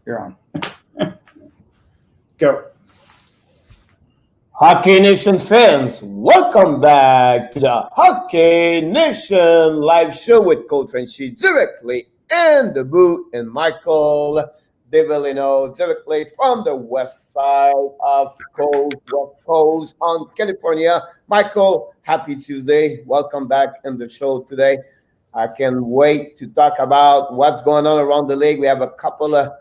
You're on. Go. Hockey Nation fans, welcome back to the Hockey Nation live show with Coach Frenchy directly in the booth and Michael Devellino directly from the west side of West Coast on California. Michael, happy Tuesday. Welcome back in the show today. I can't wait to talk about what's going on around the league. We have a couple of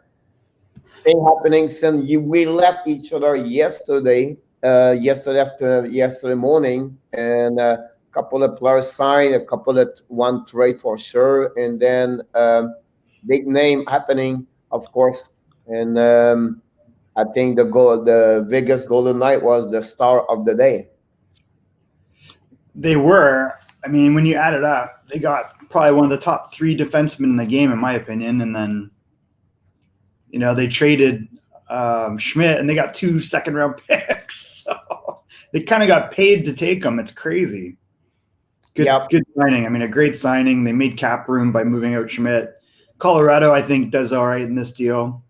things happening since we left each other yesterday. Yesterday morning, and a couple of players signed, a couple of one trade for sure, and then big name happening, of course. And I think the Vegas Golden Knight was the star of the day. They were. I mean, when you add it up, they got probably one of the top 3 defensemen in the game, in my opinion. And then, they traded Schmidt, and they got 2 second-round picks. So they kind of got paid to take them. It's crazy. Good signing. I mean, a great signing. They made cap room by moving out Schmidt. Colorado, I think, does all right in this deal.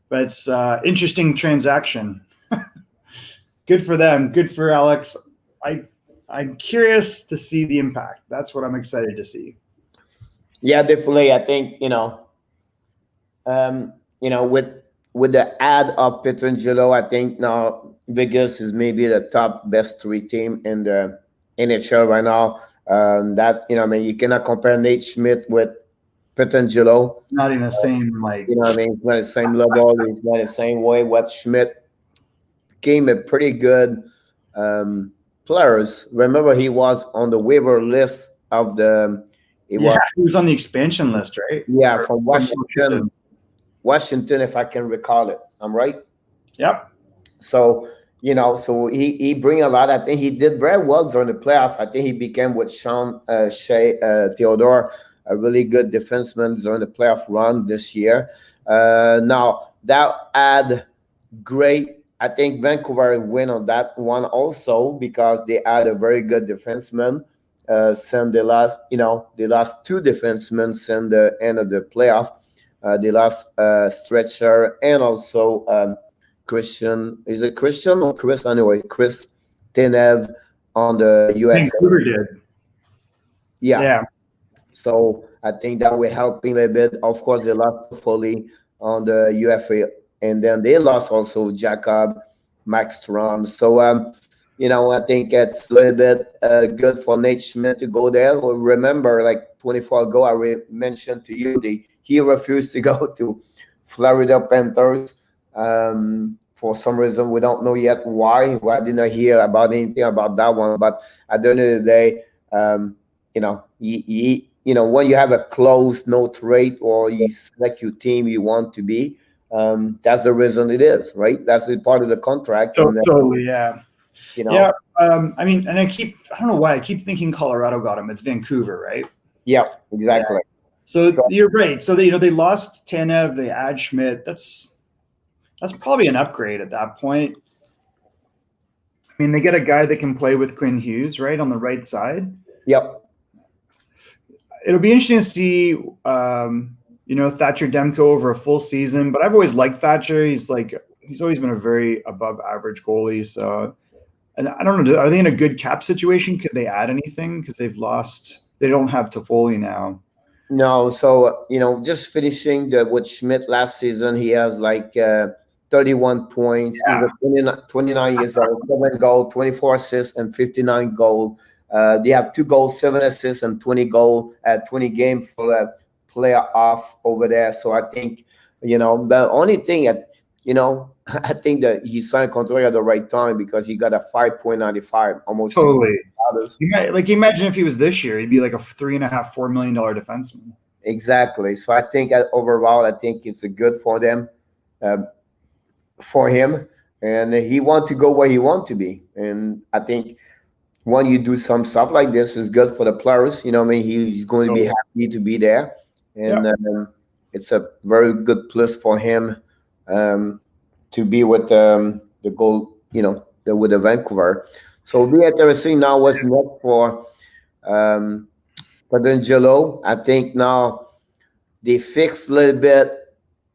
But it's interesting transaction. Good for them. Good for Alex. I'm curious to see the impact. That's what I'm excited to see. Yeah, definitely. I think, with the add of Pietrangelo, I think now Vegas is maybe the top best 3 team in the NHL right now. You cannot compare Nate Schmidt with Pietrangelo. Not in the same, it's not the same level. It's not the same way. What Schmidt became a pretty good players. Remember, he was on the waiver list of the. He was on the expansion list, right? Yeah, from Washington, if I can recall it. I'm right? Yep. So, he bring a lot. I think he did very well during the playoff. I think he became with Shea Theodore, a really good defenseman during the playoff run this year. Now, that add great. I think Vancouver win on that one also because they had a very good defenseman. Since they lost 2 defensemen since the end of the playoff. They lost Stretcher and also Christian. Is it Christian or Chris? Anyway, Chris Tenev on the UFA. Vancouver did. Yeah. So I think that will help a little bit. Of course, they lost Toffoli on the UFA, and then they lost also Jacob Markstrom. So I think it's a little bit good for Nate Schmidt to go there. Well, remember, like 24 ago, I mentioned to you he refused to go to Florida Panthers for some reason. We don't know yet why. I didn't hear about anything about that one. But at the end of the day, when you have a close no trade or you select your team you want to be, that's the reason it is, right? That's the part of the contract. Totally, yeah. Yeah. I don't know why I keep thinking Colorado got him. It's Vancouver, right? Yeah, exactly. Yeah. So you're right. So they lost Tanev, they add Schmidt. That's probably an upgrade at that point. I mean, they get a guy that can play with Quinn Hughes, right, on the right side. Yep. It'll be interesting to see, Thatcher Demko over a full season. But I've always liked Thatcher. He's always been a very above average goalie. So, and I don't know, are they in a good cap situation? Could they add anything? Because they don't have Toffoli now. No, so just finishing with Schmidt last season, he has 31 points. Yeah. He's 29 years old, 7 goals, 24 assists, and 59 goals. They have 2 goals, 7 assists, and 20 goals at 20 games for a playoff over there. So I think the only thing I think that he signed a contract at the right time because he got a 5.95, almost totally. Imagine if he was this year, he'd be like a $3.5-4 million defenseman. Exactly. So I think overall, I think it's good for them, for him, and he wants to go where he wants to be. And I think when you do some stuff like this, it's good for the players. He's going to be happy to be there, and it's a very good plus for him to be with the goal, with the Vancouver. So it'll be interesting now what's next for Pietrangelo. I think now they fixed a little bit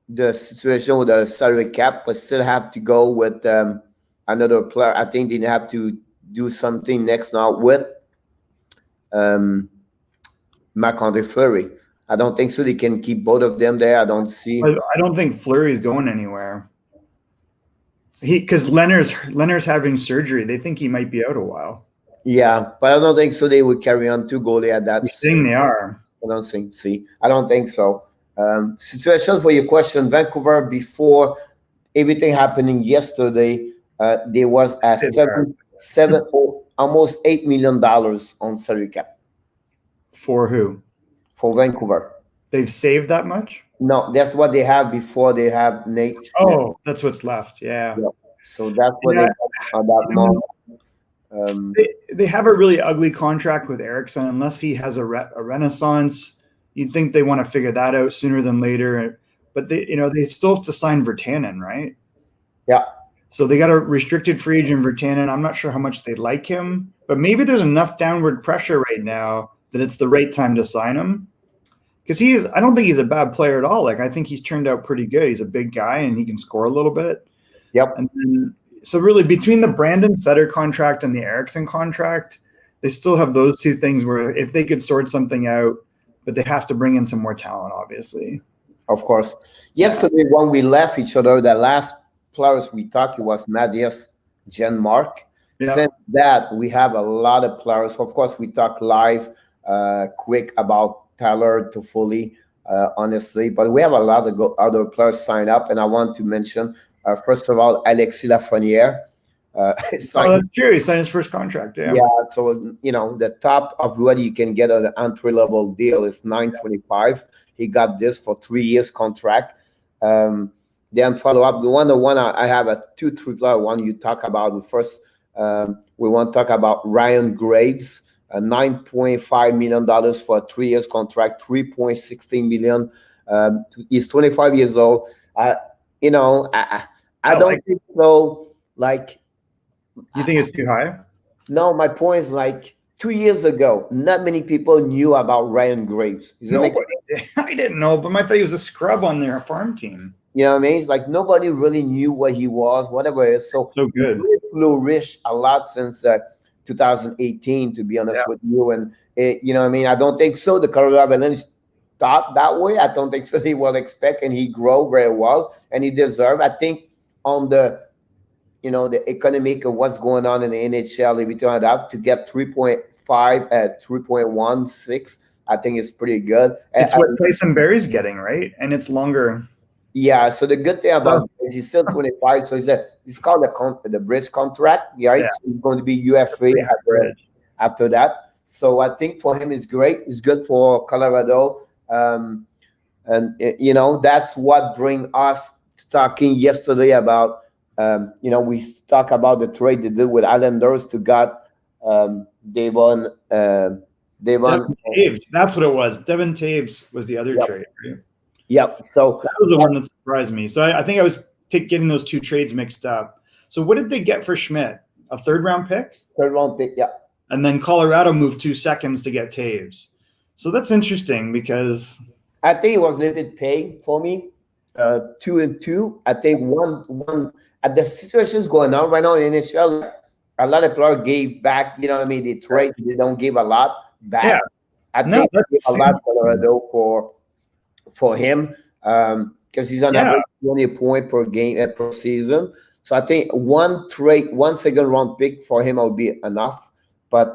the situation with the salary cap, but still have to go with another player. I think they have to do something next now with um, Marc-Andre Fleury. I don't think so. They can keep both of them there. I don't see. I don't think Fleury's going anywhere. Because Leonard's having surgery. They think he might be out a while. Yeah, but I don't think so. They would carry on two goalie at that. You're saying they are. I don't think. See, I don't think so. Situation for your question, Vancouver before everything happening yesterday, there was a almost $8 million on salary cap. For who? For Vancouver. They've saved that much? No, that's what they have before they have Nate. Oh, that's what's left. Yeah. So that's what they got on that month. They have a really ugly contract with Eriksson. Unless he has a renaissance, you'd think they want to figure that out sooner than later. But they still have to sign Virtanen, right? Yeah. So they got a restricted free agent Virtanen. I'm not sure how much they like him, but maybe there's enough downward pressure right now that it's the right time to sign him. Because I don't think he's a bad player at all. Like, I think he's turned out pretty good. He's a big guy and he can score a little bit. Yep. And then, so really between the Brandon Sutter contract and the Eriksson contract, they still have those two things where if they could sort something out, but they have to bring in some more talent, obviously. Of course. Yesterday, when we left each other, the last players we talked, it was Matthias Janmark. Yeah. Since that, we have a lot of players. Of course, we talked live quick about Tyler Toffoli, honestly, but we have a lot of other players sign up, and I want to mention, first of all, Alexis Lafreniere. That's true. He signed his first contract. Yeah. So the top of what you can get on an entry-level deal is $925. He got this for 3 years contract. Then follow up the one I have a 2-3 player one you talk about. The first we want to talk about Ryan Graves. $9.5 million for a 3 years contract, $3.16 million. He's 25 years old. I don't think so. Like, you think it's too high? No, my point is, like, 2 years ago, not many people knew about Ryan Graves. I didn't know, but I thought he was a scrub on their farm team. You know what I mean? It's like nobody really knew what he was, whatever it is. So good. He flourished a lot since 2018, to be honest with you. And, you know what I mean? I don't think so. The Colorado Avalanche thought that way. I don't think so. They will expect, and he grow very well, and he deserve. I think on the, the economic of what's going on in the NHL, if you turn it up to get 3.5 at 3.16, I think it's pretty good. It's what Tyson Berry's getting, right? And it's longer. Yeah. So the good thing about he's still 25, so it's called the bridge contract, right? Yeah. So he's going to be UFA after that. So I think for him it's great. It's good for Colorado, and that's what bring us talking yesterday about. We talk about the trade they did with Islanders to got Devon Taves. That's what it was. Devon Taves was the other trade. Right? Yep. So that was the one that surprised me. So I think I was getting those two trades mixed up. So what did they get for Schmidt? A third-round pick? Third-round pick, yeah. And then Colorado moved 2 seconds to get Taves. So that's interesting because I think it was limited pay for me. 2 and 2. I think one at the situations going on right now in the NHL, a lot of players gave back. You know what I mean? They trade. They don't give a lot back. Yeah. I think they give a lot Colorado for him because he's on average 20 point per game per season. So I think one second-round pick for him will be enough. But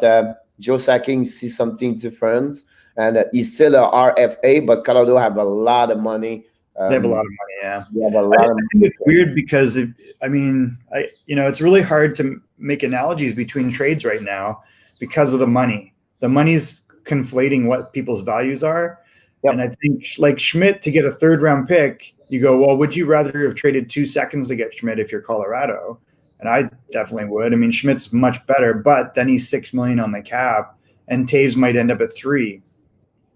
Joe Sacking sees something different, and he's still a RFA. But Colorado have a lot of money. They have a lot of money. Yeah, they have a lot of money. I think it's weird because it's really hard to make analogies between trades right now because of the money. The money's conflating what people's values are. Yep. And I think, like Schmidt, to get a third-round pick, you go, well, would you rather have traded 2 seconds to get Schmidt if you're Colorado? And I definitely would. I mean, Schmidt's much better, but then he's $6 million on the cap, and Taves might end up at 3.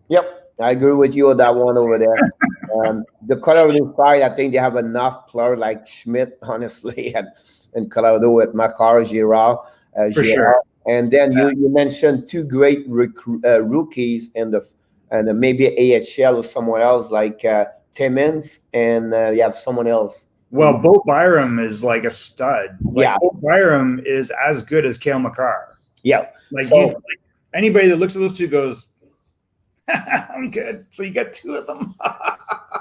Yep, I agree with you on that one over there. The Colorado side, I think they have enough players like Schmidt, honestly, and Colorado with Makar, Girard. For sure. And then you mentioned 2 great rookies and maybe AHL or somewhere else like Timmins, and you have someone else. Well, Bo Byram is like a stud. Like, Yeah. Bo Byram is as good as Cale Makar. Yeah. Like, So, like anybody that looks at those two goes, I'm good. So you got two of them.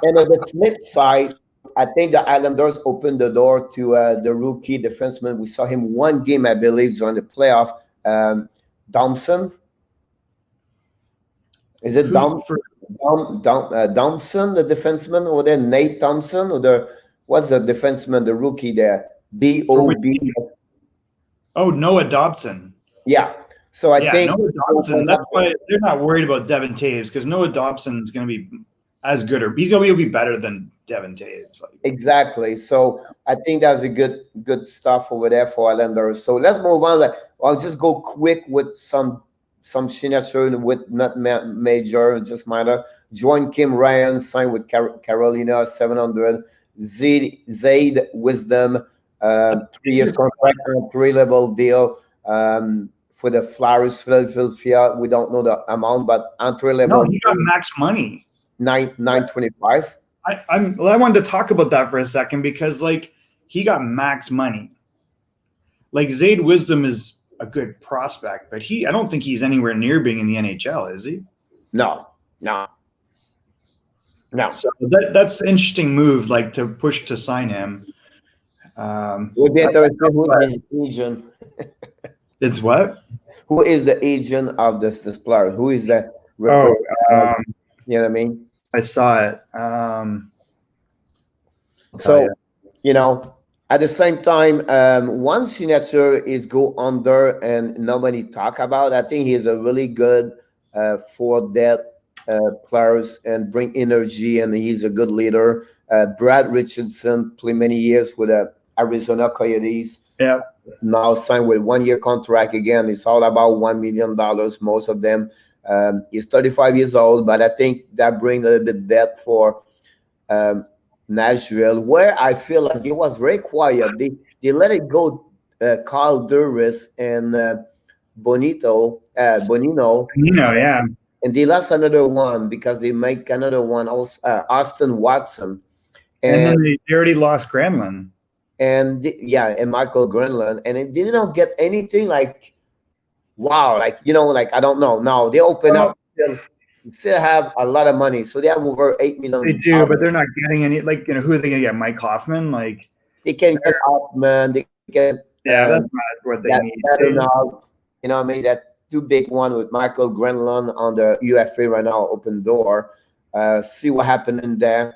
and on the Schmidt side, I think the Islanders opened the door to the rookie defenseman. We saw him one game, I believe, on the playoff. Thompson. Is it Thompson, the defenseman over there? Nate Thompson, or what's the defenseman, the rookie there? B-O-B. Oh, Noah Dobson. Yeah. So I think Noah Dobson. That's why they're not worried about Devin Taves, because Noah Dobson is going to be as good, or he's going to be better than Devin Taves. Exactly. So I think that's a good stuff over there for Islanders. So let's move on. I'll just go quick with some signature with not major, just minor. Join Kim Ryan signed with Carolina, 700. Zaid Wisdom, 3 years contract, 3-level deal. For the Flyers, Philadelphia, we don't know the amount, but entry level. No, he got max money. $925. I wanted to talk about that for a second, because like he got max money. Like, Zaid Wisdom is a good prospect, but I don't think he's anywhere near being in the NHL, is he? No. So that's an interesting move, like to push to sign him. We'll be interested who is the agent. It's what? Who is the agent of this player? Who is the you know what I mean? I saw it. So, at the same time, one signature is go under and nobody talk about. I think he's a really good for that players and bring energy, and he's a good leader. Brad Richardson played many years with Arizona Coyotes. Yeah. Now signed with 1-year contract again. It's all about $1 million, most of them. He's 35 years old, but I think that brings a little bit depth for Nashville, where I feel like it was very quiet. They let it go, Carl Duris and Bonino, yeah. and they lost another one because they make another one, also, Austin Watson. And then they already lost Granlund. And Michael Granlund, and it did not get anything like, wow, like I don't know. Now they open up, still have a lot of money, so they have over $8 million. They do, but they're not getting any. Like, who are they gonna get? Mike Hoffman? Like, they can get Hoffman. They can. That's not what they need. I mean, that too big one with Michael Granlund on the UFA right now, open door. See what happened in there,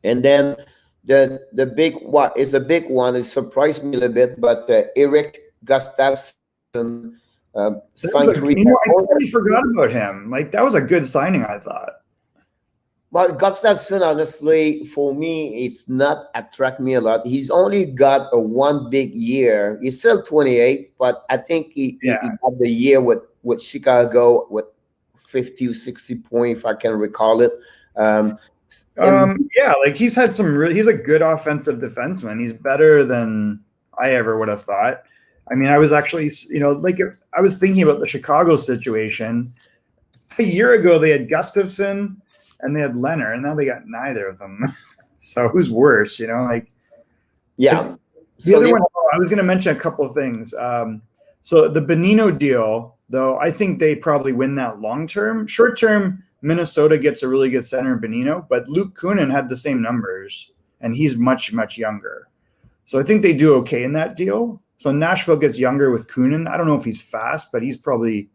and then. The big one is a big one. It surprised me a little bit, but Eric Gustafsson signed 3 years. I totally forgot about him. Like, that was a good signing, I thought. But Gustafsson, honestly, for me, it's not attract me a lot. He's only got a one big year. He's still 28, but I think he got the year with Chicago with 50 or 60 points, if I can recall it. Like he's had he's a good offensive defenseman. He's better than I ever would have thought. I mean, I was actually, I was thinking about the Chicago situation. A year ago, they had Gustafsson and they had Leonard, and now they got neither of them. So who's worse, The other one, I was going to mention a couple of things. So the Bonino deal, though, I think they probably win that long term. Short term, Minnesota gets a really good center in Bonino, but Luke Kunin had the same numbers, and he's much, much younger. So I think they do okay in that deal. So Nashville gets younger with Kunin. I don't know if he's fast, but he's probably,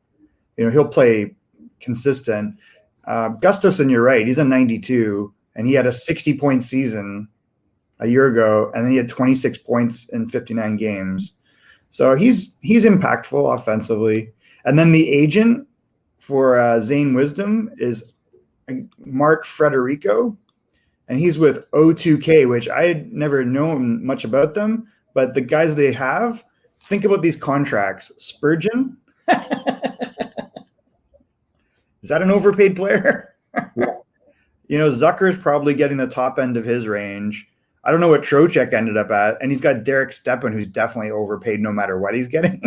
he'll play consistent. Gustafsson, you're right. He's a 92, and he had a 60-point season a year ago, and then he had 26 points in 59 games. So he's impactful offensively. And then the agent for Zane Wisdom is Mark Frederico, and he's with O2K, which I had never known much about them, but the guys they have, think about these contracts. Spurgeon, is that an overpaid player? Zucker's probably getting the top end of his range. I don't know what Trocheck ended up at, and he's got Derek Stepan, who's definitely overpaid no matter what he's getting.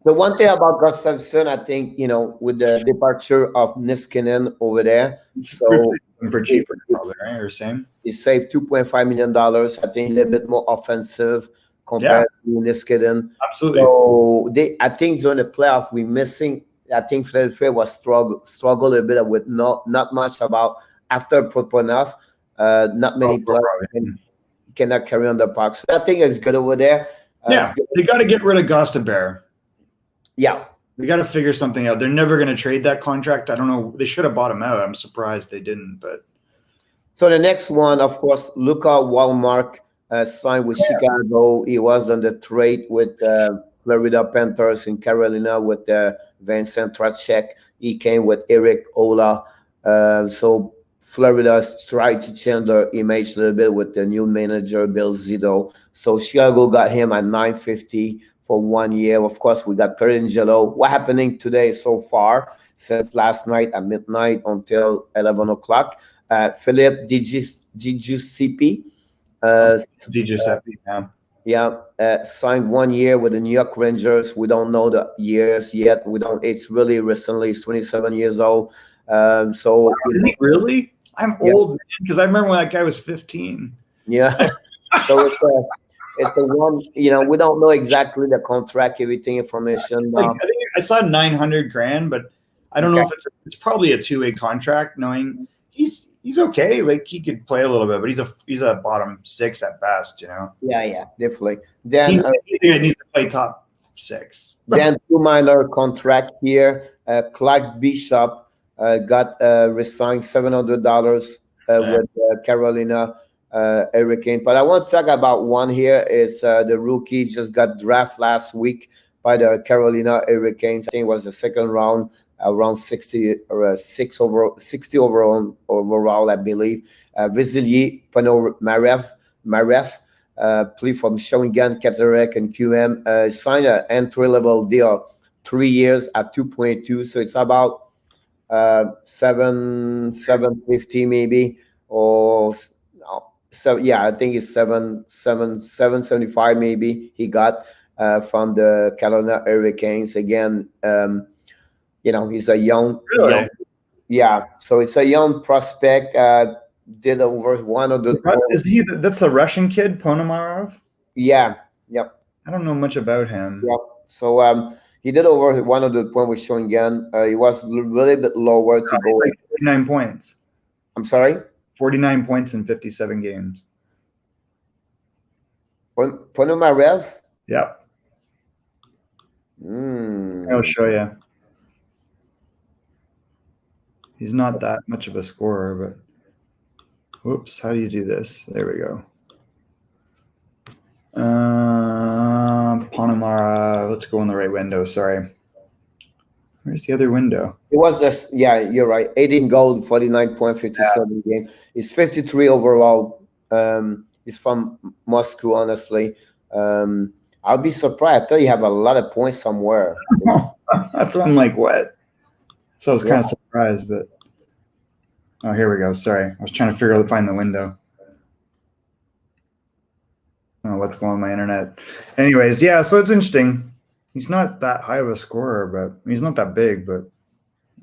The one thing about Gustafsson, I think, with the departure of Niskanen over there, so for cheaper, probably, right? Or same. He saved $2.5 million. I think a little bit more offensive compared to Niskanen. Absolutely. So I think during the playoff, we're missing. I think Philadelphia was struggle a bit with not much about after Proponov. Not many players cannot carry on the puck. So I think it's good over there. They got to get rid of Gostabert. Yeah. They got to figure something out. They're never going to trade that contract. I don't know. They should have bought him out. I'm surprised they didn't. But so the next one, of course, Luka Walmark signed with Chicago. He was on the trade with Florida Panthers in Carolina with Vincent Tracek. He came with Eric Ola. So Florida tried to change their image a little bit with the new manager, Bill Zito. So Chicago got him at $950 for 1 year. Of course, we got Pietrangelo. What happening today so far since last night at midnight until 11 o'clock? Philip DiGiuseppe. Signed 1 year with the New York Rangers. We don't know the years yet. It's really recently. He's 27 years old. So is he really? I'm old, man, because I remember when that guy was 15. Yeah. So it's the one, we don't know exactly the contract, everything information. I think I saw $900,000, but I don't know if it's probably a two-way contract, knowing he's okay. Like, he could play a little bit, but he's a bottom six at best, Yeah, definitely. Then he needs to play top six. Then 2 minor contract here. Clark Bishop got resigned $700 with Carolina Hurricane. But I want to talk about one here. It's the rookie just got drafted last week by the Carolina Hurricanes. I think it was the second round, around 60 or 60 overall, I believe. Vasily Ponomarev, play from Shawinigan, Cataracte, and QM, signed an entry-level deal, 3 years at 2.2. So it's about $750 maybe, or so. Yeah, I think it's $775 maybe he got from the Carolina Hurricanes. Again, he's a young, so it's a young prospect. Did over 100. Is he? That's a Russian kid, Ponomarev? Yeah. Yep. I don't know much about him. Yep. So he did over 100 points with Shawinigan. He was a little bit lower to go. Like 49 points. I'm sorry? 49 points in 57 games. Ponomarev? Yep. I'll show you. He's not that much of a scorer, but whoops, how do you do this? There we go. Ponomarev, let's go in the right window. Sorry. Where's the other window? It was this. Yeah, you're right. 18 goals, 49.57 game. He's 53 overall. He's from Moscow, honestly. I'll be surprised. I thought you have a lot of points somewhere. That's why I'm like, what? So I was kind of surprised, but oh, here we go. Sorry, I was trying to figure out find the window. I don't know what's going on with my internet. Anyways, yeah, so it's interesting. He's not that high of a scorer, but he's not that big, but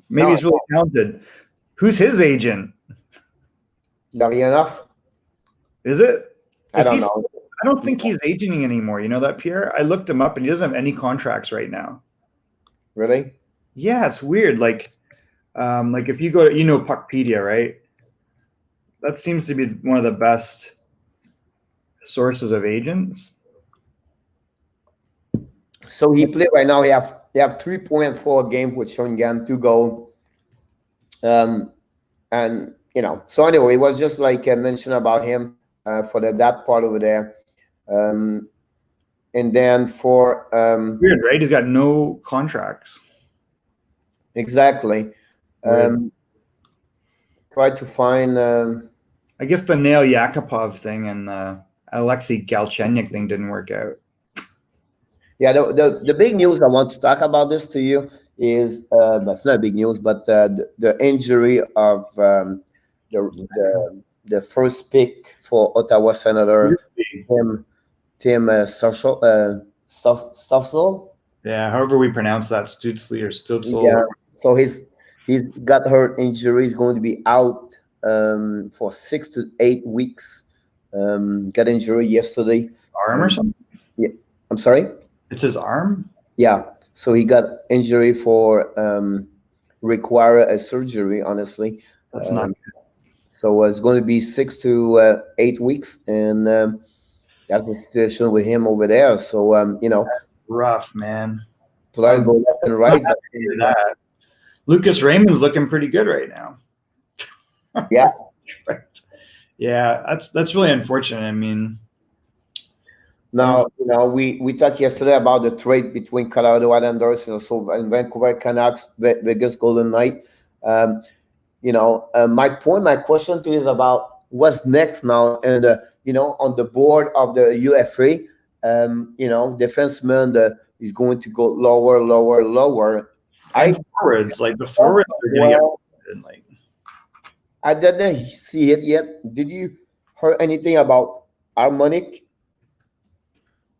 maybe he's really talented. Who's his agent? Larionov? Is it? I don't know. I don't think he's agenting anymore. You know that, Pierre? I looked him up, and he doesn't have any contracts right now. Really? Yeah, it's weird. Like if you go to, Puckpedia, right? That seems to be one of the best sources of agents. So he played right now. They have 3.4 games with Shawinigan, 2 goals. So anyway, it was just like I mentioned about him for that part over there. And then for weird, right? He's got no contracts. Exactly. Try to find. I guess the Nail Yakupov thing and Alexei Galchenyuk thing didn't work out. Yeah, the big news I want to talk about this to you is that's not big news, but the injury of the first pick for Ottawa Senator Tim Stutzle. Yeah, however we pronounce that, Stutzle or Stutzel. Yeah. So he's got hurt injury. He's going to be out for 6 to 8 weeks. Got injured yesterday. Arm or something? Yeah, I'm sorry. It's his arm. Yeah, so he got injury for require a surgery. Honestly, That's not. so it's going to be 6 to 8 weeks, and that's the situation with him over there. So Rough, man. players go left and right. Not happy to hear that. Lucas Raymond's looking pretty good right now. Yeah. Right. Yeah, that's really unfortunate. I mean, now we talked yesterday about the trade between Colorado Islanders and Vancouver Canucks, Vegas Golden Knight. My question to you is about what's next now, and on the board of the UFA, defenseman is going to go lower. Forwards, like the forwards are going to get like. I didn't see it yet. Did you heard anything about Harmonic?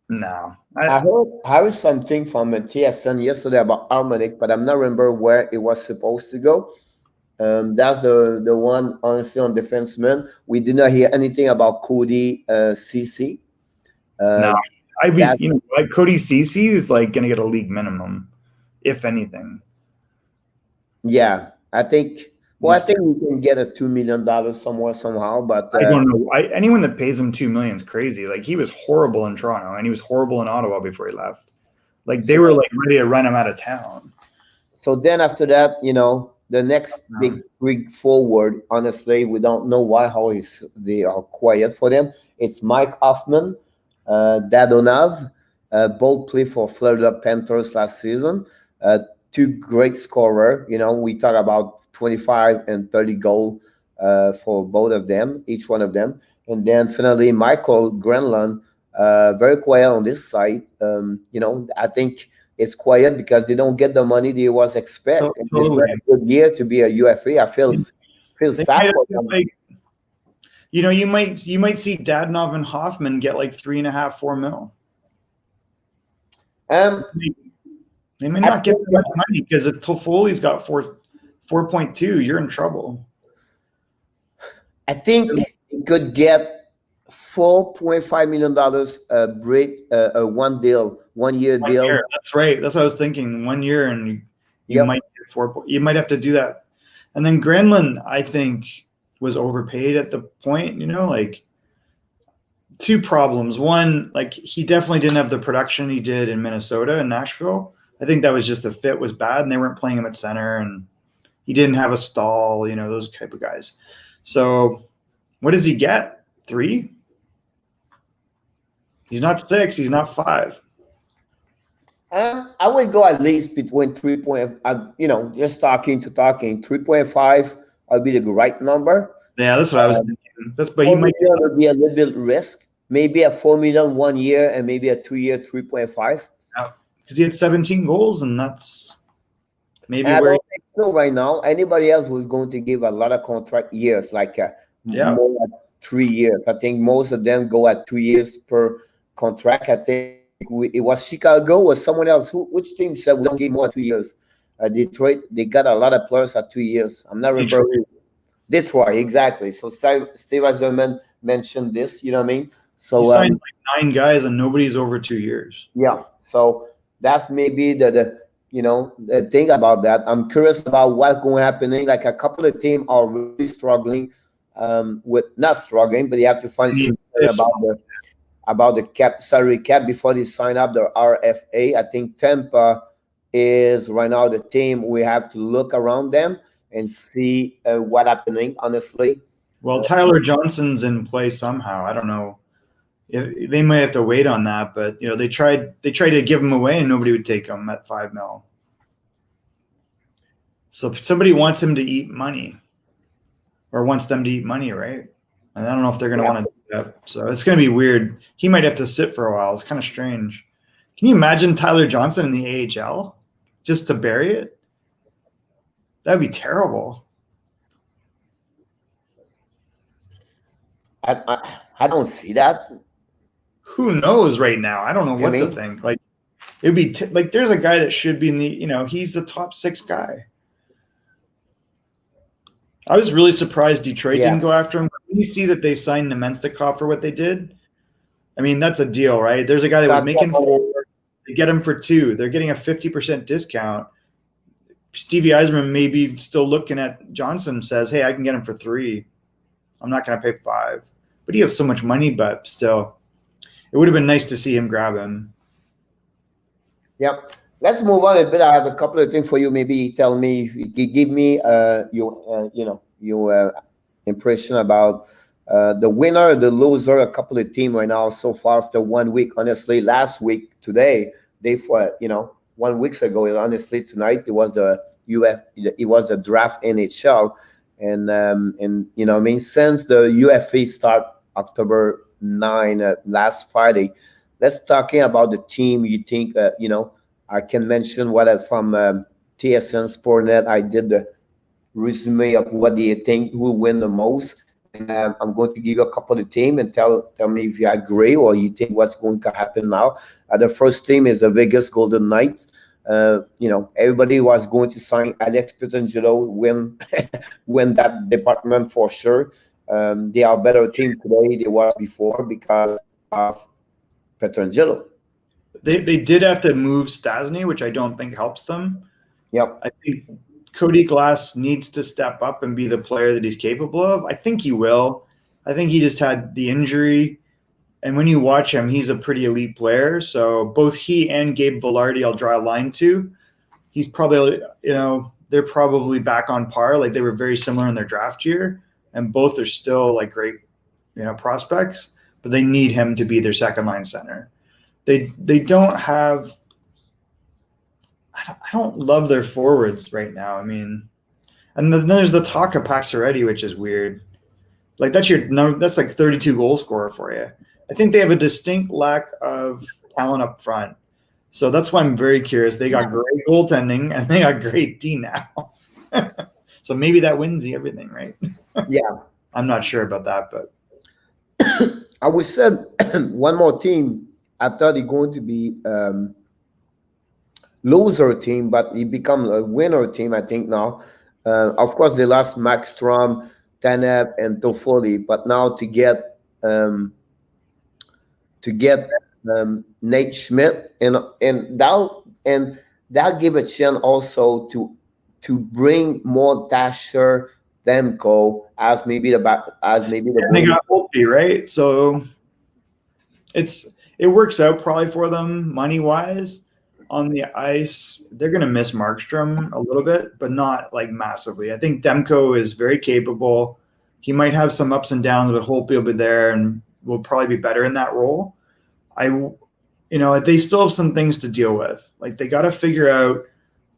No, I heard something from a TSN yesterday about Harmonic, but I'm not remember where it was supposed to go. That's the one, honestly, on defenseman. We did not hear anything about Cody CC. No, like Cody CC is like going to get a league minimum, if anything. Yeah, I think. Well, I think we can get a $2 million somewhere somehow, but I don't know. Anyone that pays him $2 million is crazy. Like, he was horrible in Toronto, and he was horrible in Ottawa before he left. They were like ready to run him out of town. So then after that, the next big forward, honestly, we don't know they are quiet for them. It's Mike Hoffman, Dadonov, both played for Florida Panthers last season. Two great scorer. We talk about 25 and 30 goal for both of them, each one of them. And then finally, Michael Grenland, very quiet on this side. I think it's quiet because they don't get the money they was expect. Totally. It's a good year to be a UFA. I feel sad for them. You might see Dadonov and Hoffman get like 3.5, $4 million. They may not get that much money because if Toffoli's got 4.2, you're in trouble. I think you could get $4.5 million one year deal. That's right. That's what I was thinking. 1 year, and you might get 4. You might have to do that. And then Grenland, I think, was overpaid at the point. Like, two problems. One, like, he definitely didn't have the production he did in Minnesota and Nashville. I think that was just the fit was bad, and they weren't playing him at center, and he didn't have a stall, those type of guys. So what does he get? 3? He's not 6. He's not 5. I would go at least between 3. Just talking. 3.5 would be the right number. Yeah, that's what I was thinking. But he might be a little bit risk. Maybe a $4 million 1 year and maybe a 2 year 3.5. Because he had 17 goals, and that's maybe I where. don't think so right now. Anybody else was going to give a lot of contract years, like more than 3 years. I think most of them go at 2 years per contract. I think it was Chicago or someone else. Which team said we don't give more than 2 years? Detroit, they got a lot of players at 2 years. I'm not remembering. Detroit, exactly. So Steve Eisenman mentioned this. You know what I mean? So he signed like 9 guys, and nobody's over 2 years. Yeah. So that's maybe the thing about that. I'm curious about what's going to happen. Like, a couple of teams are really struggling with not struggling, but they have to find something about the salary cap before they sign up their RFA. I think Tampa is right now the team we have to look around them and see what's happening, honestly. Well, Tyler Johnson's in play somehow. I don't know. They might have to wait on that, but they tried to give him away, and nobody would take him at $5 million. So if somebody wants him to eat money, or wants them to eat money, right? And I don't know if they're going to want to do that. So it's going to be weird. He might have to sit for a while. It's kind of strange. Can you imagine Tyler Johnson in the AHL just to bury it? That'd be terrible. I don't see that. Who knows right now? I don't know what to think. Like, it'd be like there's a guy that should be in the. He's the top 6 guy. I was really surprised Detroit Yeah. didn't go after him. When you see that they signed Nemestikov for what they did, I mean, that's a deal, right? There's a guy that was making 4. They get him for 2. They're getting a 50% discount. Stevie Eisman may be still looking at Johnson, says, hey, I can get him for 3. I'm not going to pay 5. But he has so much money, but still. It would have been nice to see him grab him. Yep. Let's move on a bit. I have a couple of things for you. Maybe tell me, give me your impression about the winner, the loser, a couple of teams right now so far after 1 week. Honestly, last week, today, 1 week ago, honestly, tonight it was the draft NHL, and I mean, since the UFA start October 9 last Friday, let's talking about the team you think I can mention what from TSN Sportnet. I did the resume of what do you think will win the most, and I'm going to give you a couple of teams and tell me if you agree or you think what's going to happen now. The first team is the Vegas Golden Knights. Everybody was going to sign Alex Pietrangelo, win that department for sure. They are a better team today they was before because of Pietrangelo. They did have to move Stasny, which I don't think helps them. Yep. I think Cody Glass needs to step up and be the player that he's capable of. I think he will. I think he just had the injury. And when you watch him, he's a pretty elite player. So both he and Gabe Vilardi, I'll draw a line to. He's probably, they're probably back on par. Like they were very similar in their draft year. And both are still like great, prospects. But they need him to be their second line center. They don't have – I don't love their forwards right now. I mean – and then there's the talk of Paxaretti, which is weird. Like that's like 32 goal scorer for you. I think they have a distinct lack of talent up front. So that's why I'm very curious. They got great goaltending and they got great D now. So maybe that wins you everything, right? Yeah. I'm not sure about that, but I would say one more team. I thought it's going to be loser team, but it becomes a winner team, I think now. Of course, they lost Max Strom, Tanev, and Toffoli, but now to get Nate Schmidt and that'll give a chance also to bring more Dasher Demko as maybe the and they got Holtby, right? So it works out probably for them money wise. On the ice, they're going to miss Markstrom a little bit, but not like massively. I think Demko is very capable. He might have some ups and downs, but Holtby will be there and will probably be better in that role. They still have some things to deal with. Like they got to figure out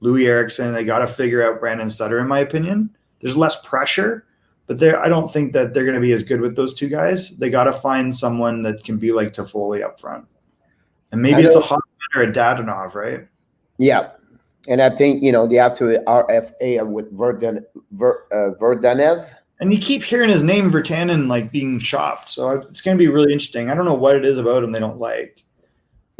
Louis Eriksson. They got to figure out Brandon Sutter, in my opinion. There's less pressure, but I don't think that they're going to be as good with those two guys. They got to find someone that can be like Toffoli up front. And maybe it's a Hoffman or a Dadonov, right? Yeah. And I think, they have to RFA with Verdanev. And you keep hearing his name, Virtanen, like being shopped. So it's going to be really interesting. I don't know what it is about him they don't like.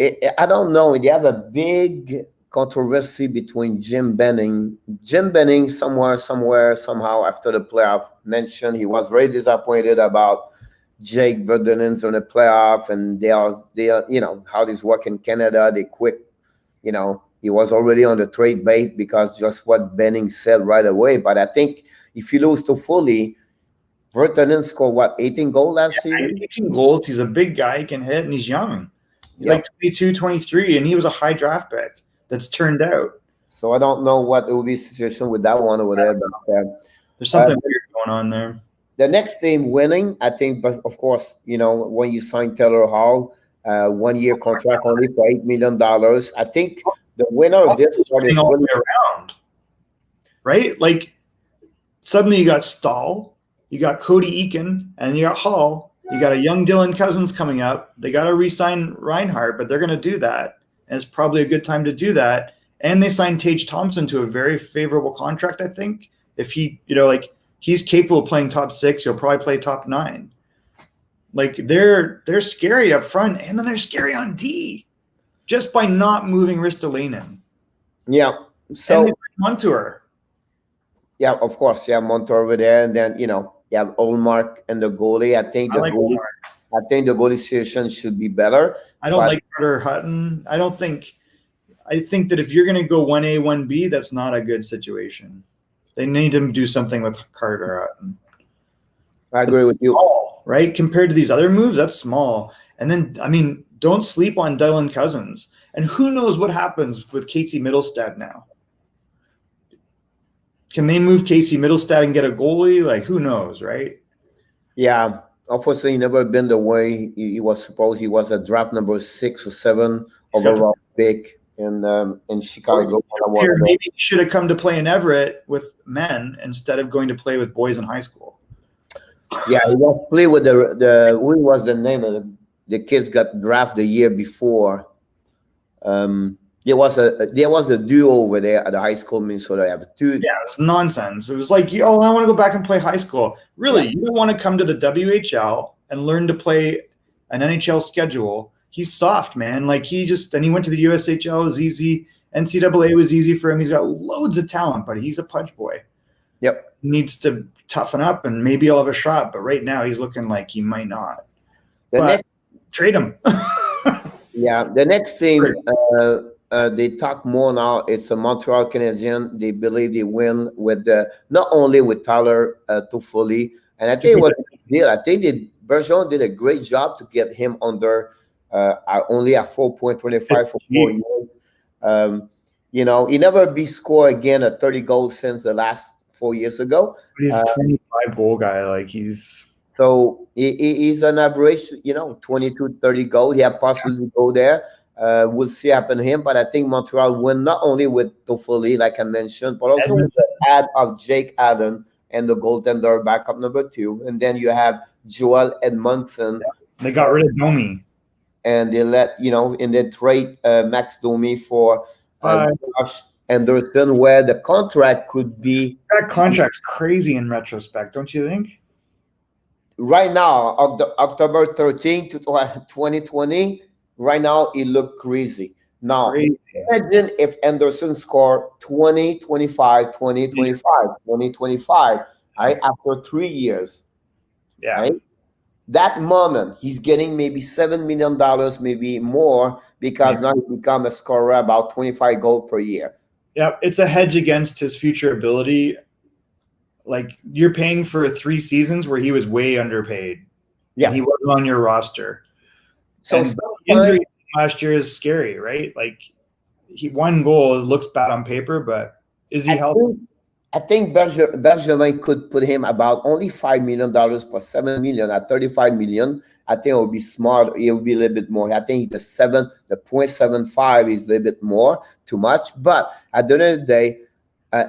I don't know. They have a big controversy between Jim Benning. Jim Benning somehow after the playoff mentioned he was very disappointed about Jake Verdanen's on the playoff, and they are how this work in Canada. They quit. He was already on the trade bait because just what Benning said right away. But I think if you lose to Toffoli, Vertanen scored 18 goals last season? 18 goals. He's a big guy. He can hit, and he's young. He's like 22, 23, and he was a high draft pick that's turned out. So I don't know what it will be the situation with that one over there. But, there's something weird going on there. The next team winning, I think, but of course, when you sign Taylor Hall, 1 year contract only for $8 million, I think the winner of this is all the way around, right? Like suddenly you got Stahl, you got Cody Eakin, and you got Hall. You got a young Dylan Cousins coming up. They got to re-sign Reinhart, but they're going to do that. And it's probably a good time to do that. And they signed Tage Thompson to a very favorable contract, I think. If he, he's capable of playing top 6, he'll probably play top 9. Like they're scary up front, and then they're scary on D just by not moving Ristolainen. Yeah. So Montour. Yeah, of course, you have Montour over there, and then you have Olmark and the goalie. I like Omar. I think the goalie situation should be better. I don't But like Carter Hutton. I think that if you're going to go 1A, 1B, that's not a good situation. They need to do something with Carter Hutton. I agree with you. Small, right? Compared to these other moves, that's small. And then, I mean, don't sleep on Dylan Cousins. And who knows what happens with Casey Middlestad now? Can they move Casey Middlestad and get a goalie? Like, who knows, right? Yeah, unfortunately, never been the way he was supposed. He was a draft number 6 or 7 overall pick in Chicago. Maybe he should have come to play in Everett with men instead of going to play with boys in high school. Yeah, he was play with the who was the name of the kids got drafted the year before. There was a duo over there at the high school in Minnesota. I have two. Yeah, it's nonsense. It was like, I want to go back and play high school. Really, yeah. You don't want to come to the WHL and learn to play an NHL schedule. He's soft, man. Like he went to the USHL. It was easy. NCAA was easy for him. He's got loads of talent, but he's a pudge boy. Yep. He needs to toughen up, and maybe he'll have a shot. But right now, he's looking like he might not. Trade him. Yeah, the next team. They talk more now. It's a Montreal Canadiens. They believe they win with not only with Tyler Toffoli, and I think what they did. I think Bergeron did a great job to get him under only at 4.25 for 4 years. He never be scored again at 30 goals since the last 4 years ago. But he's a 25 goal guy. Like he's an average, 22, 30 goals. He have possibly go there. We'll see happen to him, but I think Montreal win not only with Toffoli, like I mentioned, but also with the add of Jake Allen and the goaltender backup number 2, and then you have Joel Edmondson. Yeah. They got rid of Domi, and they let in the trade Max Domi for Josh Anderson, where the contract could be. That contract's crazy in retrospect, don't you think? Right now, October 13th, 2020. Right now, it looked crazy. Now, imagine if Anderson scored 20, 25, 20, 25, 20, 25, right, after 3 years. Yeah. Right? That moment, he's getting maybe $7 million, maybe more, because now he become a scorer about 25 goals per year. Yeah, it's a hedge against his future ability. Like, you're paying for 3 seasons where he was way underpaid. Yeah. He wasn't on your roster. So injury last year is scary, right? Like he 1 goal looks bad on paper, but is he healthy? I think Bergevin could put him about only $5 million plus $7 million at $35 million. I think it would be smart. It would be a little bit more. I think the 0.75 is a little bit more, too much. But at the end of the day,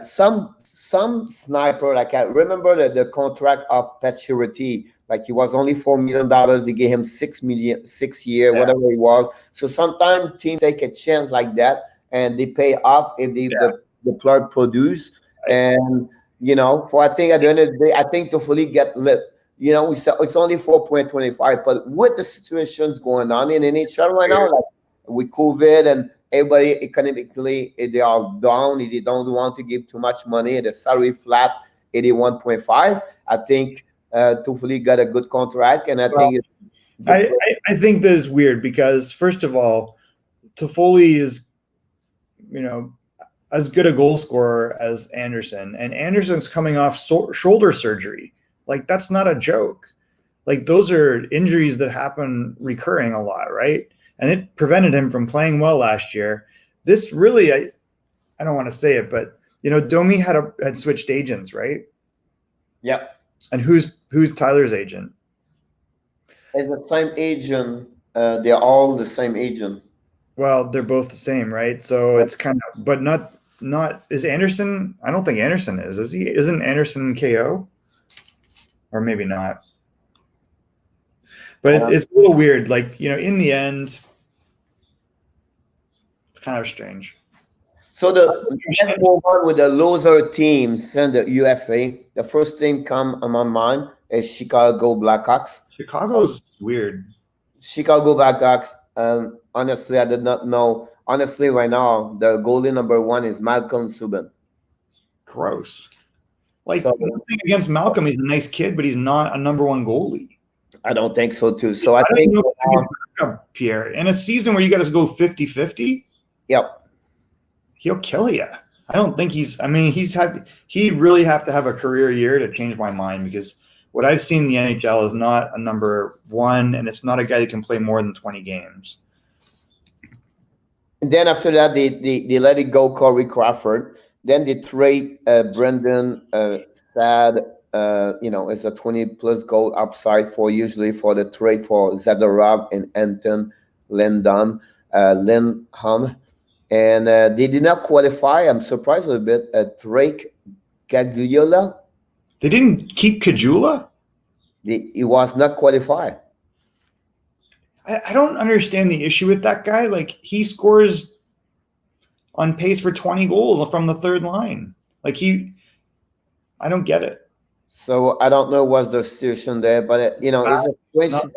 some sniper, like I remember the contract of Pacioretty. Like he was only $4 million. They gave him $6 million, 6 year, whatever it was. So sometimes teams take a chance like that, and they pay off if the player produce. And for I think at the end of the day, I think Toffoli get lit. It's only 4.25, but with the situations going on in NHL right now, like with COVID and everybody economically, they are down. They don't want to give too much money. The salary flat 81.5. I think. Toffoli got a good contract, and I think I think that is weird because first of all, Toffoli is, as good a goal scorer as Anderson, and Anderson's coming off shoulder surgery. Like that's not a joke. Like those are injuries that happen recurring a lot, right? And it prevented him from playing well last year. This really, I don't want to say it, but Domi had switched agents, right? Yep. And who's Tyler's agent? It's the same agent. They're all the same agent. Well, they're both the same, right? So it's kind of, but not is Anderson? I don't think Anderson is he? Isn't Anderson KO? Or maybe not. But it's a little weird. Like in the end, it's kind of strange. So let's move on with the loser teams and the UFA. The first team come on my mind is Chicago Blackhawks. Chicago's weird. Chicago Blackhawks. Honestly, I did not know. Honestly, right now, the goalie number 1 is Malcolm Subban. Gross. Like, So nothing against Malcolm, he's a nice kid, but he's not a number one goalie. I don't think so too. So I don't think know if they can back up Pierre in a season where you got to go 50-50. yep. He'll kill you. I don't think he's. I mean, he really have to have a career year to change my mind, because what I've seen in the NHL is not a number one, and it's not a guy that can play more than 20 games. And then after that, they let it go, Corey Crawford. Then they trade Brendan Sad. It's a 20+ goal upside usually for the trade for Zadorov and Anton Lindholm. And they did not qualify. I'm surprised a little bit. Drake Gagliola. They didn't keep Kajula? He was not qualified. I don't understand the issue with that guy. Like, he scores on pace for 20 goals from the third line. Like, I don't get it. So I don't know what's the situation there, but it's a question.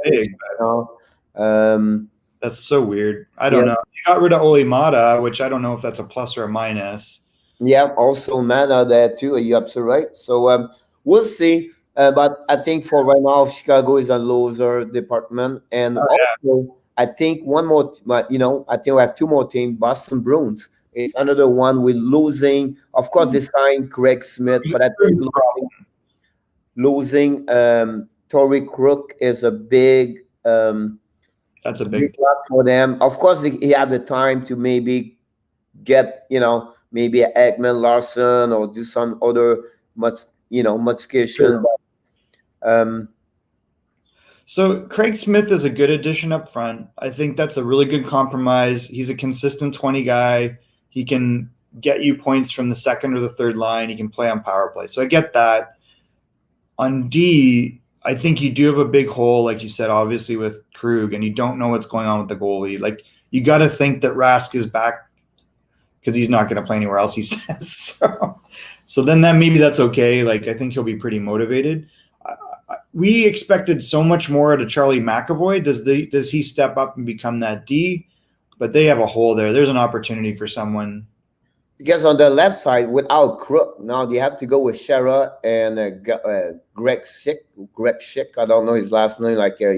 That's so weird. I don't know. They got rid of Ole Mata, which I don't know if that's a plus or a minus. Yeah, also Mata there too. You're absolutely right. So we'll see. But I think for right now, Chicago is a loser department, and also I think one more. But I think we have two more teams. Boston Bruins is another one with losing. Of course, they signed Craig Schmidt, but I think losing Torrey Crook is a big. That's a big plus for them. Of course, he had the time to maybe get maybe an Ekman Larson or do some other modification. Sure. So Craig Smith is a good addition up front. I think that's a really good compromise. He's a consistent 20 guy. He can get you points from the second or the third line. He can play on power play. So I get that. On D, I think you do have a big hole, like you said, obviously with Krug, and you don't know what's going on with the goalie. Like, you got to think that Rask is back, because he's not going to play anywhere else, he says. So then maybe that's okay. Like, I think he'll be pretty motivated. We expected so much more out of Charlie McAvoy. Does he step up and become that D? But they have a hole there. There's an opportunity for someone. Because on the left side, without Crook, now they have to go with Shara and Greg Schick. Greg Schick, I don't know his last name. I call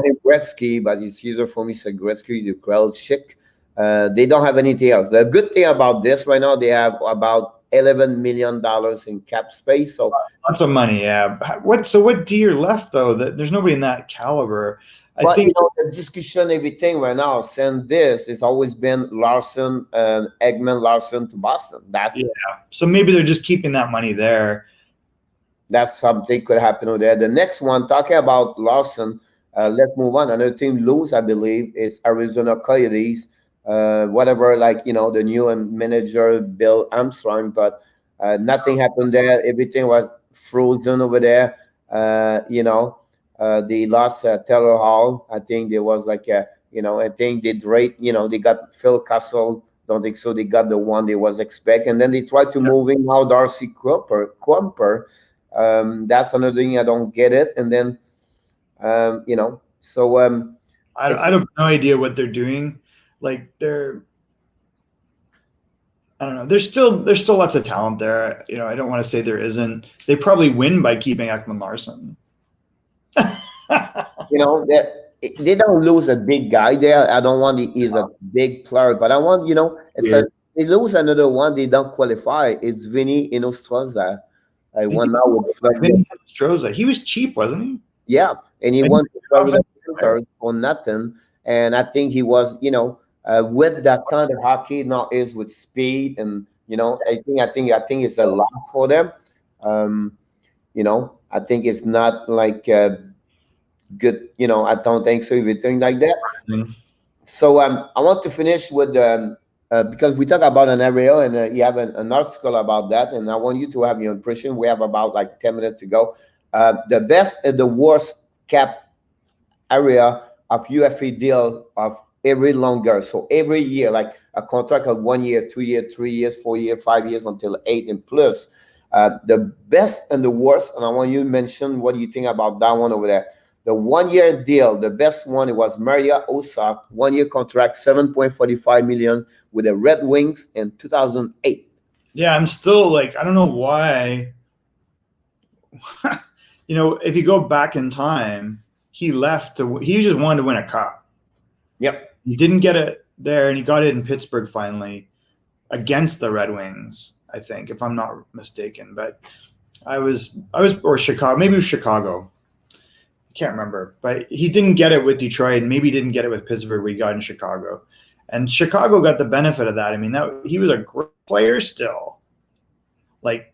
him Gretzky, but it's easier for me to say Gretzky, the Grell Schick. They don't have anything else. The good thing about this right now, they have about $11 million in cap space. So lots of money, yeah. What D are left, though? There's nobody in that caliber. I think the discussion, everything right now, since this, it's always been Larson, Ekman Larson to Boston. So maybe they're just keeping that money there. That's something could happen over there. The next one, talking about Larson, let's move on. Another team lose, I believe, is Arizona Coyotes. The new manager, Bill Armstrong, but nothing happened there. Everything was frozen over there. They lost Taylor Hall. I think there was I think they they got Phil Kessel. Don't think so. They got the one they was expect, and then they tried to move in now Darcy Crumper. That's another thing I don't get it. And then, I have no idea what they're doing. Like, I don't know. There's still lots of talent there. I don't want to say there isn't. They probably win by keeping Ekman Larson. they don't lose a big guy there. I don't want he's a big player, but I want they lose another one. They don't qualify. It's Vinny Inostroza. I won now with Vinny Inostroza. He was cheap, wasn't he? Yeah, and he won for nothing. And I think he was, with that kind of hockey now is with speed, and I think it's a lot for them. I think it's not like good. I don't think so. Everything like that. Mm-hmm. So I want to finish with because we talk about an area, and you have an article about that, and I want you to have your impression. We have about 10 minutes to go. The best and the worst cap area of UFA deal of every longer. So every year, like a contract of 1 year, 2 years, 3 years, 4 years, 5 years until 8 and plus. The best and the worst, and I want you to mention what you think about that one over there. The 1 year deal, the best one, it was Maria Osa, 1 year contract, $7.45 million with the Red Wings in 2008. Yeah, I'm still like, I don't know why. If you go back in time, he just wanted to win a cup. Yep. He didn't get it there, and he got it in Pittsburgh finally against the Red Wings, I think, if I'm not mistaken. But or Chicago, maybe it was Chicago. I can't remember. But he didn't get it with Detroit, and maybe he didn't get it with Pittsburgh where he got in Chicago. And Chicago got the benefit of that. I mean, he was a great player still. Like,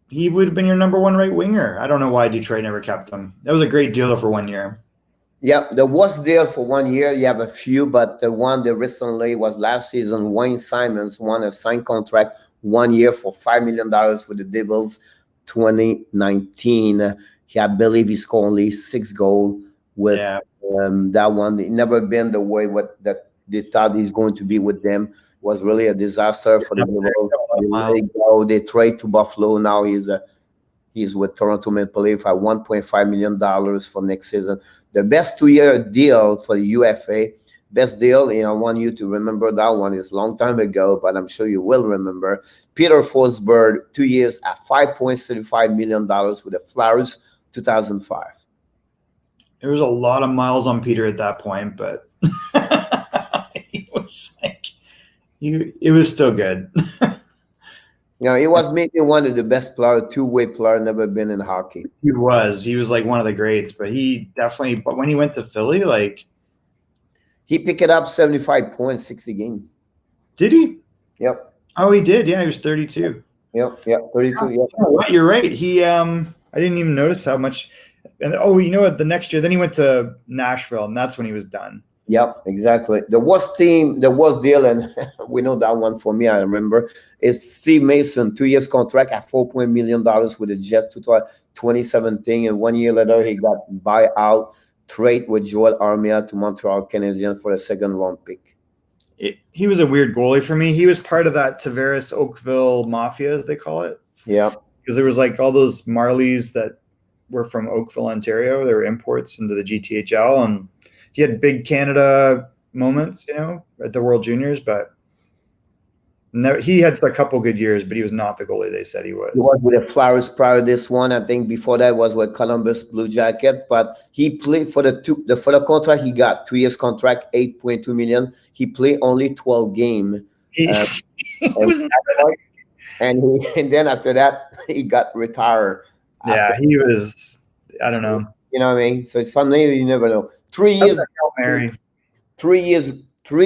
he would have been your number one right winger. I don't know why Detroit never kept him. That was a great deal for 1 year. Yeah, there was deal for 1 year. You have a few, but the one that recently was last season. Wayne Simons won a signed contract 1 year for $5 million with the Devils, 2019. I believe he scored only 6 goals with that one. It never been the way that they thought he's going to be with them. It was really a disaster for the Devils. They trade to Buffalo. Now he's with Toronto Maple Leafs for $1.5 million for next season. The best 2-year deal for the UFA, best deal, I want you to remember that one. It's a long time ago, but I'm sure you will remember. Peter Forsberg, 2 years at $5.35 million with the Flyers, 2005. There was a lot of miles on Peter at that point, but it was still good. He was maybe one of the best players, two-way player, never been in hockey. He was like one of the greats, but but when he went to Philly, like, he picked up 75 points, 60 games. Did he? Yep. Oh, he did. Yeah, he was 32. Yep, 32. Yeah. You know what? You're right. I didn't even notice how much. And you know what? The next year, then he went to Nashville, and that's when he was done. Yep, exactly. The worst deal, and we know that one for me, I remember, is Steve Mason, 2 years contract at $4 million with the Jet to 2017. And 1 year later, he got buyout trade with Joel Armia to Montreal Canadiens for a second-round pick. He was a weird goalie for me. He was part of that Tavares Oakville Mafia, as they call it. Yeah. Because there was like all those Marlies that were from Oakville, Ontario. They were imports into the GTHL, and he had big Canada moments, at the World Juniors, but he had a couple good years, but he was not the goalie they said he was. He was with the Flyers prior to this one. I think before that was with Columbus Blue Jacket, but he played for the contract he got, 2 years contract, $8.2 million. He played only 12 games. And then after that, he got retired. Yeah, he was, I don't know. You know what I mean? So something you never know. 3 years. 3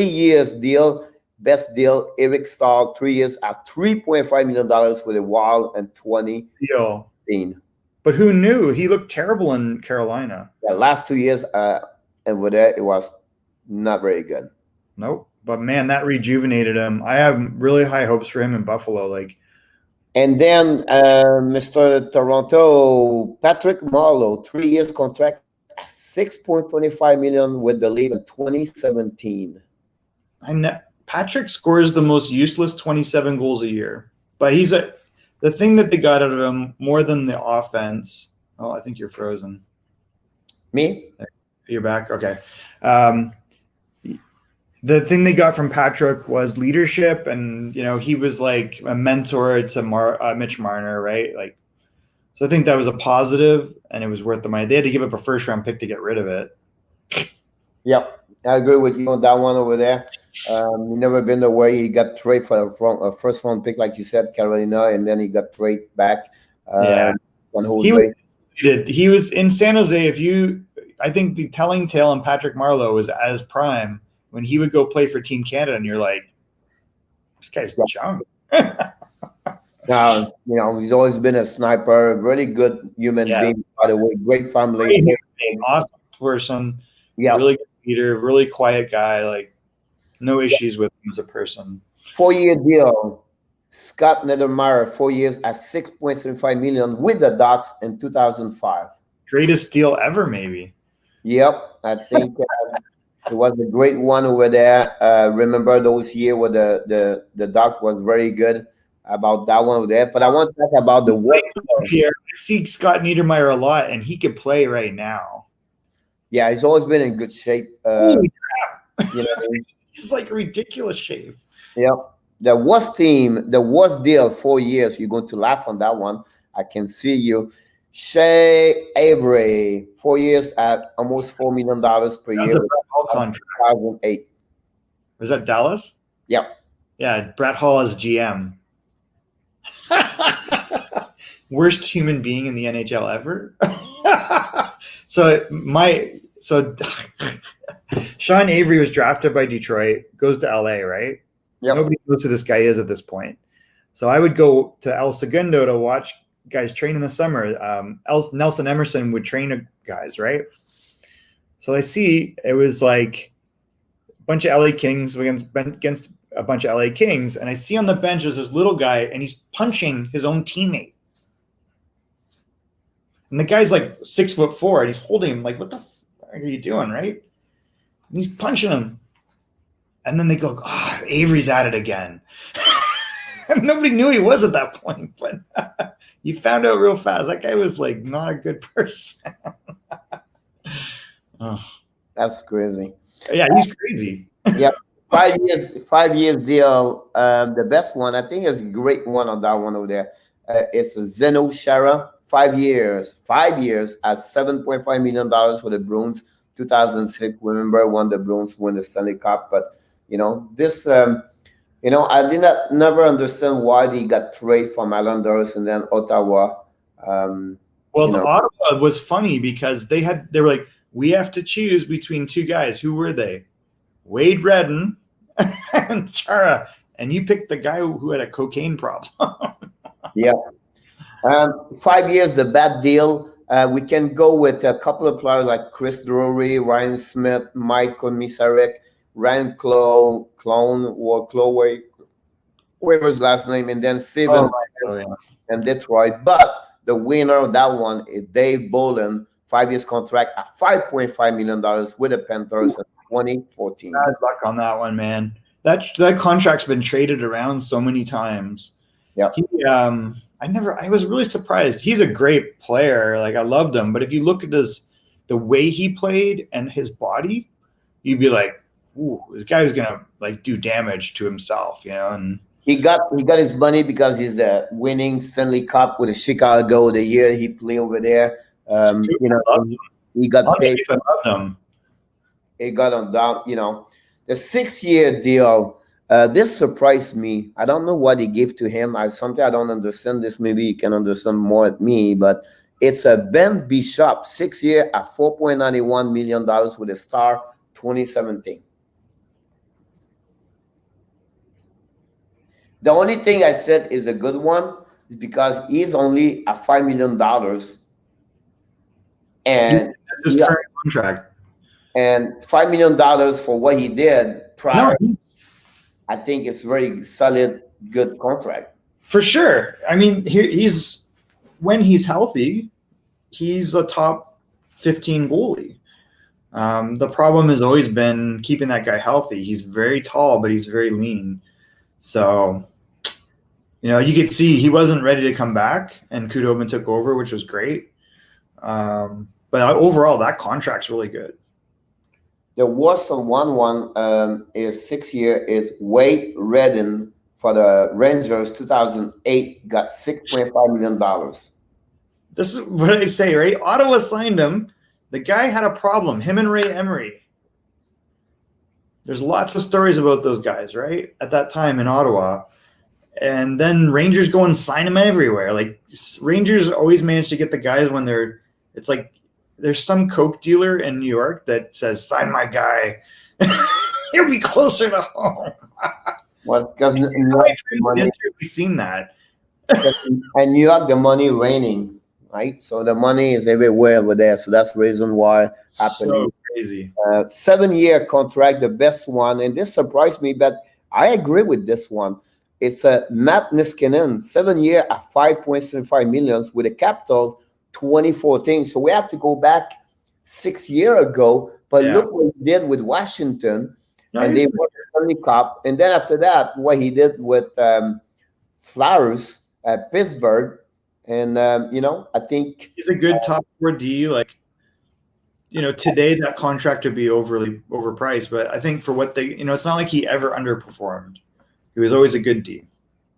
years deal. Best deal, Eric Stahl, 3 years at $3.5 million with the Wild and 2015. But who knew? He looked terrible in Carolina. The last 2 years, and with that, it was not very good. Nope. But man, that rejuvenated him. I have really high hopes for him in Buffalo. And then Mr. Toronto, Patrick Marleau, 3 years contract at $6.25 million with the Leafs in 2017. Patrick scores the most useless 27 goals a year, but the thing that they got out of him more than the offense. Oh, I think you're frozen. Me? You're back. Okay. The thing they got from Patrick was leadership, and he was like a mentor to Mitch Marner, right? So I think that was a positive, and it was worth the money. They had to give up a first-round pick to get rid of it. Yep, I agree with you on that one over there. He never been the way he got traded for a first-round pick, like you said, Carolina, and then he got traded back. He was in San Jose. I think the telling tale on Patrick Marleau was at his prime when he would go play for Team Canada, and you're like, this guy's junk. He's always been a sniper, really good human being, by the way, great family. Awesome person. Yeah. Really good leader, really quiet guy, no issues with him as a person. 4-year deal. Scott Niedermayer, 4 years at $6.75 million with the Ducks in 2005. Greatest deal ever, maybe. Yep, I think it was a great one over there. Remember those years where the Ducks was very good about that one over there. But I want to talk about the work. I see Scott Niedermayer a lot, and he could play right now. Yeah, he's always been in good shape. Holy crap. He's ridiculous shape. Yep. the worst team, the worst deal, 4 years. You're going to laugh on that one. I can see you. Shea Avery, 4 years at almost $4 million per year. Brett Hall contract. 2008. Was that Dallas? Yep. Yeah, Brett Hall as GM. Worst human being in the NHL ever. So Sean Avery was drafted by Detroit, goes to LA, right? Yep. Nobody knows who this guy is at this point. So I would go to El Segundo to watch guys train in the summer. Nelson Emerson would train guys, right? So I see it was like a bunch of LA Kings against a bunch of LA Kings, and I see on the bench there's this little guy, and he's punching his own teammate. And the guy's like 6'4", and he's holding him like, what the fuck are you doing, right? And he's punching him. And then they go, Avery's at it again. Nobody knew he was at that point, but you found out real fast. That guy was like not a good person. That's crazy. Yeah, he's crazy. Yep. 5 years deal. The best one, I think, is a great one on that one over there. It's Zeno Chara, 5 years at $7.5 million for the Bruins. 2006, remember when the Bruins won the Stanley Cup? But this, I never understand why they got traded from Islanders and then Ottawa. The Ottawa was funny because they were like, we have to choose between two guys. Who were they? Wade Redden and Chara, and you picked the guy who had a cocaine problem. Yeah. 5 years, the bad deal. We can go with a couple of players like Chris Drury, Ryan Schmidt, Michael Misarek, Ryan Clone, whatever his last name, and then Steven and Detroit. But the winner of that one is Dave Bolin, 5 years contract at $5.5 million with the Panthers in 2014. Bad luck on that one, man. That contract's been traded around so many times. Yeah. I was really surprised. He's a great player. Like, I loved him. But if you look at the way he played and his body, you'd be like, ooh, this guy's gonna like do damage to himself, and he got his money because he's winning Stanley Cup with Chicago the year he played over there. He got paid. He got on down, the 6 year deal. This surprised me. I don't know what he gave to him. Something I don't understand. This maybe you can understand more at me, but it's a Ben Bishop, 6 year at $4.91 million with a Star 2017. The only thing I said is a good one is because he's only at $5 million, and that's his current contract. And $5 million for what he did prior. No, I think it's very solid, good contract. For sure. I mean, when he's healthy, he's a top 15 goalie. The problem has always been keeping that guy healthy. He's very tall, but he's very lean. So, you could see he wasn't ready to come back, and Khudobin took over, which was great. But overall, that contract's really good. The worst on one is 6 year is Wade Redden for the Rangers. 2008 got $6.5 million. This is what I say, right? Ottawa signed him. The guy had a problem. Him and Ray Emery. There's lots of stories about those guys, right? At that time in Ottawa. And then Rangers go and sign him everywhere. Like, Rangers always manage to get the guys when it's like, there's some coke dealer in New York that says, sign my guy. He'll be closer to home. Well, because we've seen that. And New York, the money raining, right? So the money is everywhere over there. So that's the reason why happening. So crazy. 7 year contract, the best one. And this surprised me, but I agree with this one. It's Matt Niskanen, 7 year at $5.75 million with the Capitals. 2014. So we have to go back 6 years ago. But look what he did with Washington, and they won the Stanley Cup. And then after that, what he did with Flowers at Pittsburgh, and I think he's a good top 4D. Like, today that contract would be overly overpriced, but I think for what they, it's not like he ever underperformed. He was always a good D.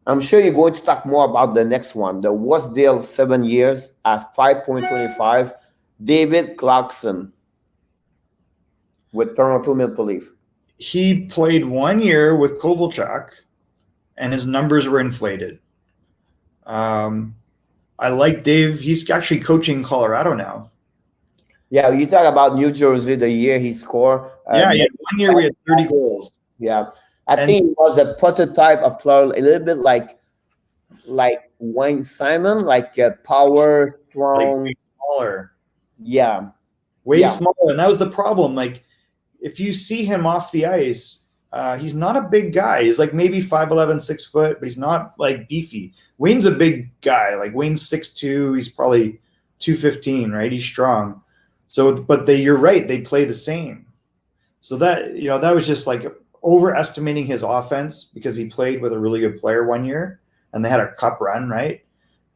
I'm sure you're going to talk more about the next one. The worst deal, 7 years at 5.25. David Clarkson with Toronto Maple Leaf. He played 1 year with Kovalchuk, and his numbers were inflated. I like Dave. He's actually coaching Colorado now. Yeah, you talk about New Jersey, the year he scored. Yeah, 1 year we had 30 goals. Yeah, I think it was a prototype, a player, a little bit like Wayne Simon, like a power, strong, like smaller. Yeah, way smaller, and that was the problem. Like, if you see him off the ice, he's not a big guy. He's like maybe 5'11", 6 foot, but he's not like beefy. Wayne's a big guy. Like Wayne's 6'2", he's probably 215, right? He's strong. So, but you're right, they play the same. So that, that was just like overestimating his offense because he played with a really good player 1 year and they had a cup run, right?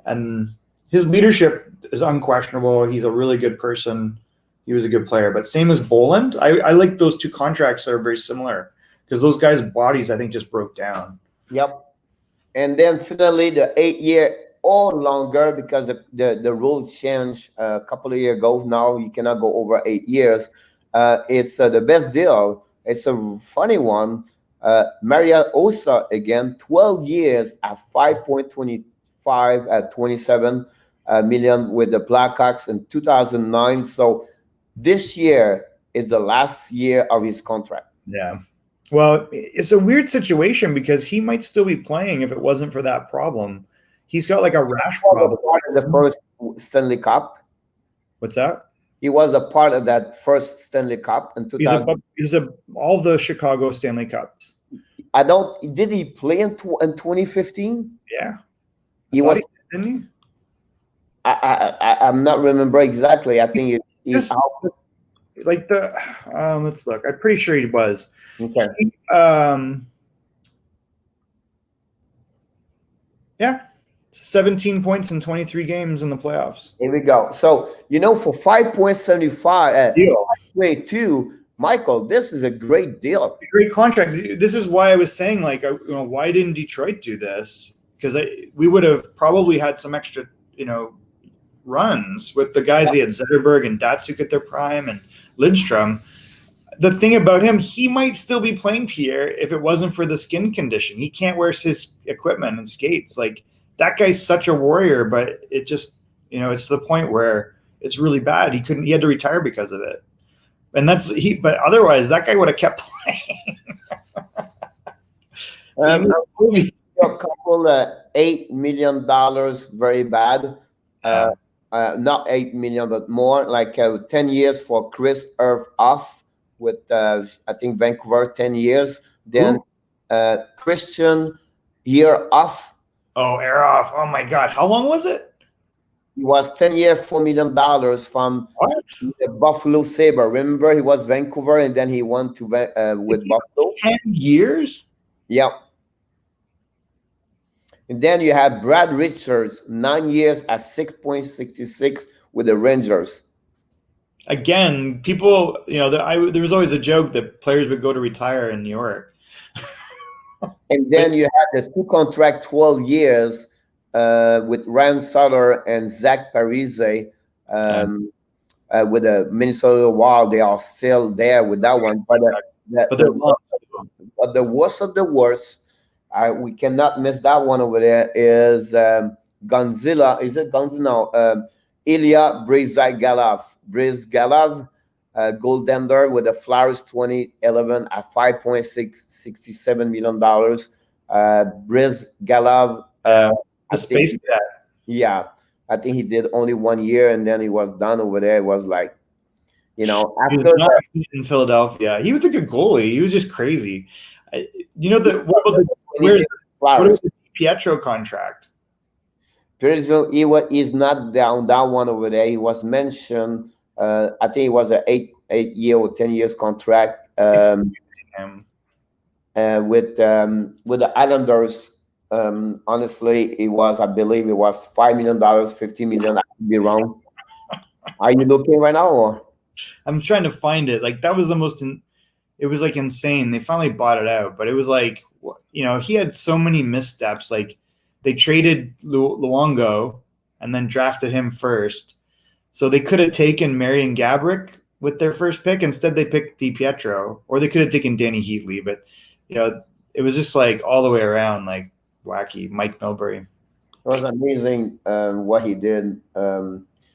And his leadership is unquestionable. He's a really good person. He was a good player. But same as Boland, I like those two contracts that are very similar because those guys' bodies, I think, just broke down. Yep. And then finally, the 8-year or longer, because the rules changed a couple of years ago. Now you cannot go over 8 years. It's the best deal. It's a funny one. Maria Osa again, 12 years at 5.25 at 27 million with the Blackhawks in 2009. So this year is the last year of his contract. Yeah. Well, it's a weird situation because he might still be playing if it wasn't for that problem. He's got like a rash problem. The first Stanley Cup. What's that? He was a part of that first Stanley Cup in 2000. He's all the Chicago Stanley Cups. Did he play in 2015? Yeah. He was, didn't he? I'm not remember exactly. I think he's out. Like let's look. I'm pretty sure he was. Okay. Yeah. 17 points in 23 games in the playoffs. Here we go. So, for 5.75 at 2, Michael, this is a great deal. A great contract. This is why I was saying, like, why didn't Detroit do this? Because we would have probably had some extra, runs with the guys. They had Zetterberg and Datsuk at their prime and Lidstrom. The thing about him, he might still be playing, Pierre, if it wasn't for the skin condition. He can't wear his equipment and skates. Like, that guy's such a warrior, but it just, it's to the point where it's really bad. He had to retire because of it. And but otherwise that guy would have kept playing. A couple $8 million, very bad. Not 8 million, but more, like 10 years for Chris off with, I think, Vancouver, 10 years. Then Christian year off. Oh, air off. Oh my God. How long was it? He was 10 years, $4 million from the Buffalo Sabre. Remember, he was Vancouver and then he went to with Buffalo. 10 years? Yeah. And then you have Brad Richards, 9 years at 6.66 with the Rangers. Again, people, there was always a joke that players would go to retire in New York. And then you have the 2 contract, 12 years with Ryan Sutter and Zach Parise with the Minnesota Wild. They are still there with that one. But the worst of the worst, we cannot miss that one over there, is Gonzilla. Is it Gonzilla? No, Ilya Bryzgalov. Goaltender with the Flyers 2011 at $5.67 million. Bryzgalov. The space cat. Yeah, I think he did only 1 year and then he was done over there. It was like, after in Philadelphia, he was a good goalie. He was just crazy. What about the Pietro contract? Pietro, he's not down that one over there. He was mentioned. I think it was an 8-year or 10 years contract with the Islanders. Honestly, I believe it was $5 million, $50 million. I could be wrong. Are you looking right now? Or? I'm trying to find it. Like, that was it was like insane. They finally bought it out, but it was like, he had so many missteps. Like they traded Luongo and then drafted him first. So they could have taken Marian Gaborik with their first pick. Instead, they picked DiPietro, or they could have taken Danny Heatley. But, it was just like all the way around, like wacky. Mike Milbury. It was amazing what he did.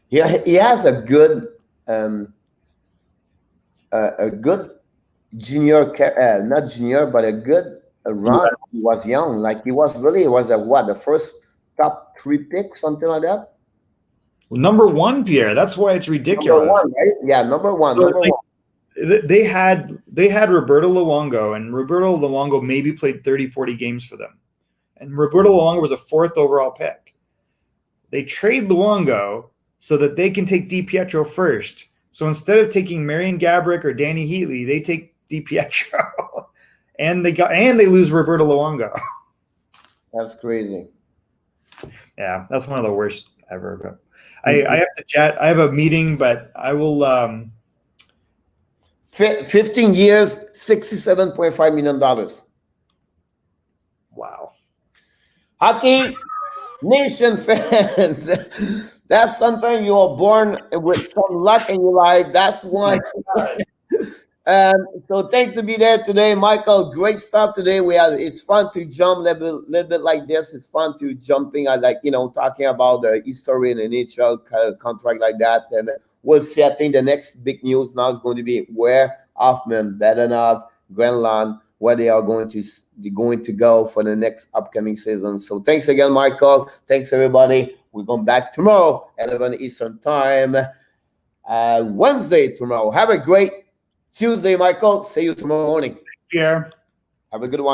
He has a good junior, not junior, but a good run. He was young, like he was the first top 3 pick, something like that. Number 1, Pierre. That's why it's ridiculous. Number 1, right? Yeah, number one. They had Roberto Luongo, and Roberto Luongo maybe played 30, 40 games for them. And Roberto Luongo was a 4th overall pick. They trade Luongo so that they can take DiPietro first. So instead of taking Marian Gaborik or Danny Heatley, they take DiPietro, and they lose Roberto Luongo. That's crazy. Yeah, that's one of the worst ever. But I have to chat. I have a meeting, but I will. 15 years, $67.5 million. Wow. Hockey Nation fans, that's something you are born with some luck in your life. That's one. So thanks to be there today, Michael. Great stuff today. It's fun to jump a little bit like this. It's fun to jumping at talking about the history in the NHL contract like that. And we'll see. I think the next big news now is going to be where Hoffman, Bedanov, Grenland, where they are going to go for the next upcoming season. So thanks again, Michael. Thanks everybody. We're going back tomorrow, 11 Eastern time, Wednesday tomorrow. Have a great Tuesday, Michael. See you tomorrow morning. Yeah. Have a good one.